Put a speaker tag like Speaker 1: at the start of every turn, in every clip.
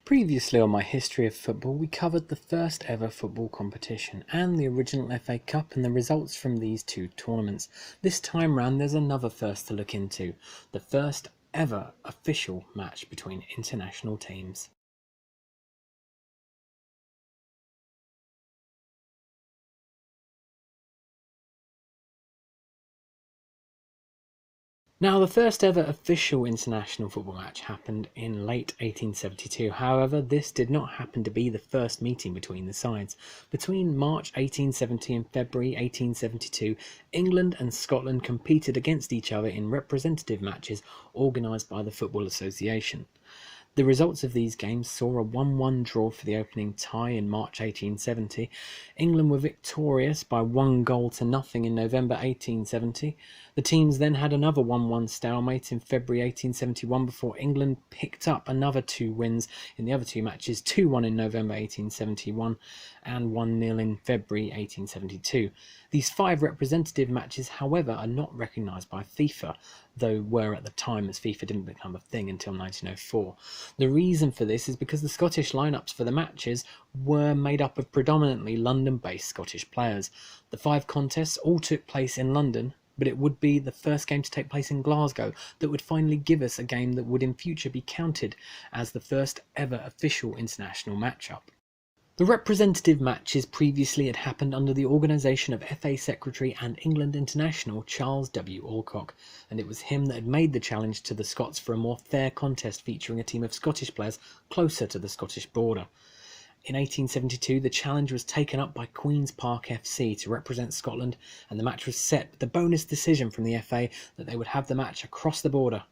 Speaker 1: Previously on my history of football, we covered the first ever football competition and the original FA Cup and the results from these two tournaments. This time round there's another first to look into, the first ever official match between international teams. Now, the first ever official international football match happened in late 1872. However, this did not happen to be the first meeting between the sides. Between March 1870 and February 1872, England and Scotland competed against each other in representative matches organised by the Football Association. The results of these games saw a 1-1 draw for the opening tie in March 1870. England were victorious by 1-0 in November 1870. The teams then had another 1-1 stalemate in February 1871 before England picked up another two wins in the other two matches, 2-1 in November 1871 and 1-0 in February 1872. These five representative matches, however, are not recognised by FIFA, though were at the time, as FIFA didn't become a thing until 1904. The reason for this is because the Scottish lineups for the matches were made up of predominantly London-based Scottish players. The five contests all took place in London, but it would be the first game to take place in Glasgow that would finally give us a game that would in future be counted as the first ever official international matchup. The representative matches previously had happened under the organisation of FA Secretary and England international Charles W. Alcock, and it was him that had made the challenge to the Scots for a more fair contest featuring a team of Scottish players closer to the Scottish border. In 1872, the challenge was taken up by Queen's Park FC to represent Scotland, and the match was set with the bonus decision from the FA that they would have the match across the border.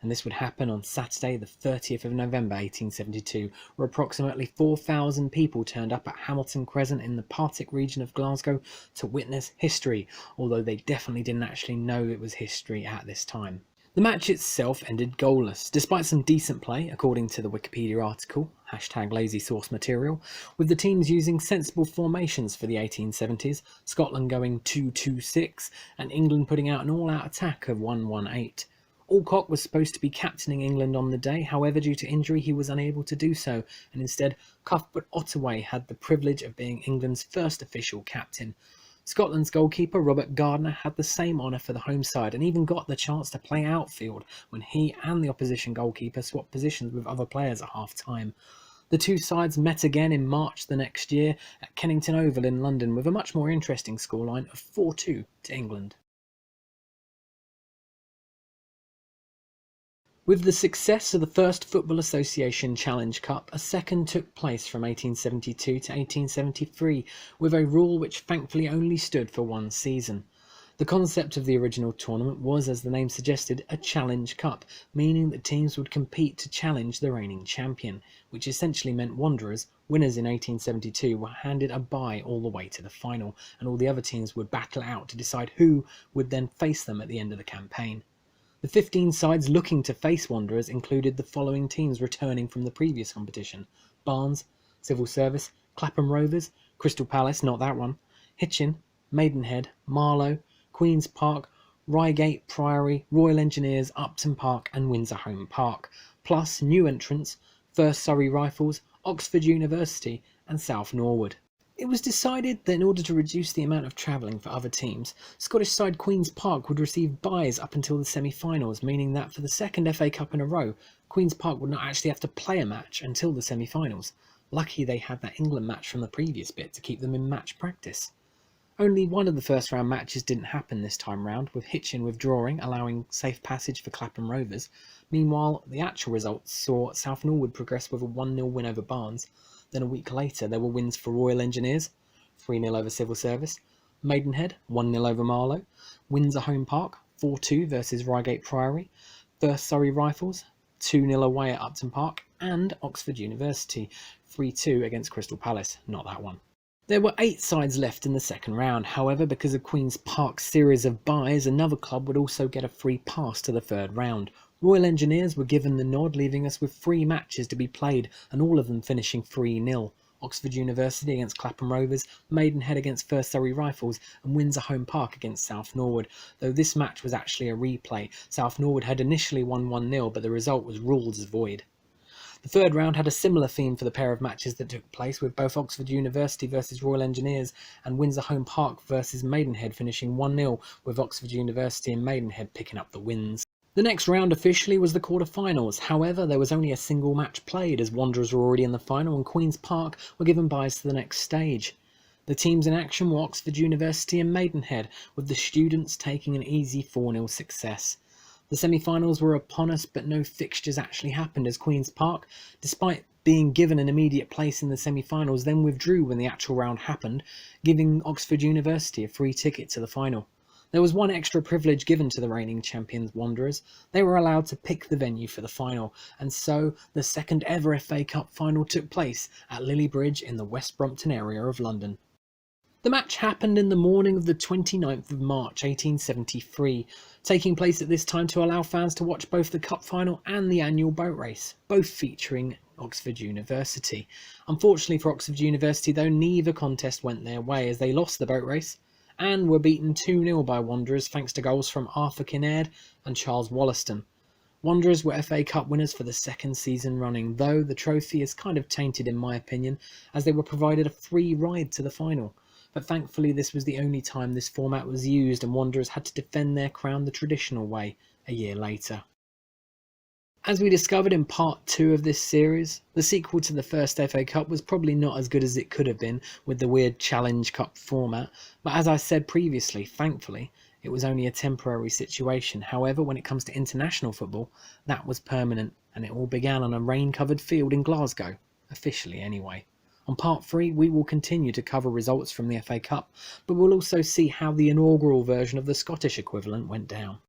Speaker 1: And this would happen on Saturday the 30th of November 1872, where approximately 4,000 people turned up at Hamilton Crescent in the Partick region of Glasgow to witness history, although they definitely didn't actually know it was history at this time. The match itself ended goalless, despite some decent play, according to the Wikipedia article, #lazy source material, with the teams using sensible formations for the 1870s, Scotland going 2-2-6, and England putting out an all-out attack of 1-1-8. Alcock was supposed to be captaining England on the day, however due to injury he was unable to do so, and instead Cuthbert Ottaway had the privilege of being England's first official captain. Scotland's goalkeeper Robert Gardner had the same honour for the home side and even got the chance to play outfield when he and the opposition goalkeeper swapped positions with other players at half-time. The two sides met again in March the next year at Kennington Oval in London with a much more interesting scoreline of 4-2 to England. With the success of the first Football Association Challenge Cup, a second took place from 1872 to 1873, with a rule which thankfully only stood for one season. The concept of the original tournament was, as the name suggested, a Challenge Cup, meaning that teams would compete to challenge the reigning champion, which essentially meant Wanderers, winners in 1872, were handed a bye all the way to the final, and all the other teams would battle out to decide who would then face them at the end of the campaign. The 15 sides looking to face Wanderers included the following teams returning from the previous competition: Barnes, Civil Service, Clapham Rovers, Crystal Palace, not that one, Hitchin, Maidenhead, Marlow, Queen's Park, Reigate Priory, Royal Engineers, Upton Park and Windsor Home Park, plus new entrants, First Surrey Rifles, Oxford University and South Norwood. It was decided that in order to reduce the amount of travelling for other teams, Scottish side Queen's Park would receive byes up until the semi-finals, meaning that for the second FA Cup in a row, Queen's Park would not actually have to play a match until the semi-finals. Lucky they had that England match from the previous bit to keep them in match practice. Only one of the first round matches didn't happen this time round, with Hitchin withdrawing, allowing safe passage for Clapham Rovers. Meanwhile, the actual results saw South Norwood progress with a 1-0 win over Barnes. Then a week later there were wins for Royal Engineers, 3-0 over Civil Service, Maidenhead, 1-0 over Marlow, Windsor Home Park, 4-2 versus Reigate Priory, First Surrey Rifles, 2-0 away at Upton Park, and Oxford University, 3-2 against Crystal Palace, not that one. There were 8 sides left in the second round, however because of Queen's Park's series of byes, another club would also get a free pass to the third round. Royal Engineers were given the nod, leaving us with 3 matches to be played, and all of them finishing 3-0. Oxford University against Clapham Rovers, Maidenhead against First Surrey Rifles, and Windsor Home Park against South Norwood, though this match was actually a replay. South Norwood had initially won 1-0, but the result was ruled as void. The third round had a similar theme for the pair of matches that took place, with both Oxford University versus Royal Engineers and Windsor Home Park versus Maidenhead finishing 1-0, with Oxford University and Maidenhead picking up the wins. The next round officially was the quarter-finals. However, there was only a single match played, as Wanderers were already in the final and Queen's Park were given byes to the next stage. The teams in action were Oxford University and Maidenhead, with the students taking an easy 4-0 success. The semi-finals were upon us, but no fixtures actually happened, as Queen's Park, despite being given an immediate place in the semi-finals, then withdrew when the actual round happened, giving Oxford University a free ticket to the final. There was one extra privilege given to the reigning champions Wanderers. They were allowed to pick the venue for the final, and so the second ever FA Cup final took place at Lily Bridge in the West Brompton area of London. The match happened in the morning of the 29th of March 1873, taking place at this time to allow fans to watch both the cup final and the annual boat race, both featuring Oxford University. Unfortunately for Oxford University though, neither contest went their way, as they lost the boat race and were beaten 2-0 by Wanderers thanks to goals from Arthur Kinnaird and Charles Wollaston. Wanderers were FA Cup winners for the second season running, though the trophy is kind of tainted in my opinion, as they were provided a free ride to the final. But thankfully this was the only time this format was used, and Wanderers had to defend their crown the traditional way a year later. As we discovered in part 2 of this series, the sequel to the first FA Cup was probably not as good as it could have been with the weird Challenge Cup format, but as I said previously, thankfully, it was only a temporary situation. However, when it comes to international football, that was permanent, and it all began on a rain-covered field in Glasgow, officially anyway. On part 3, we will continue to cover results from the FA Cup, but we'll also see how the inaugural version of the Scottish equivalent went down.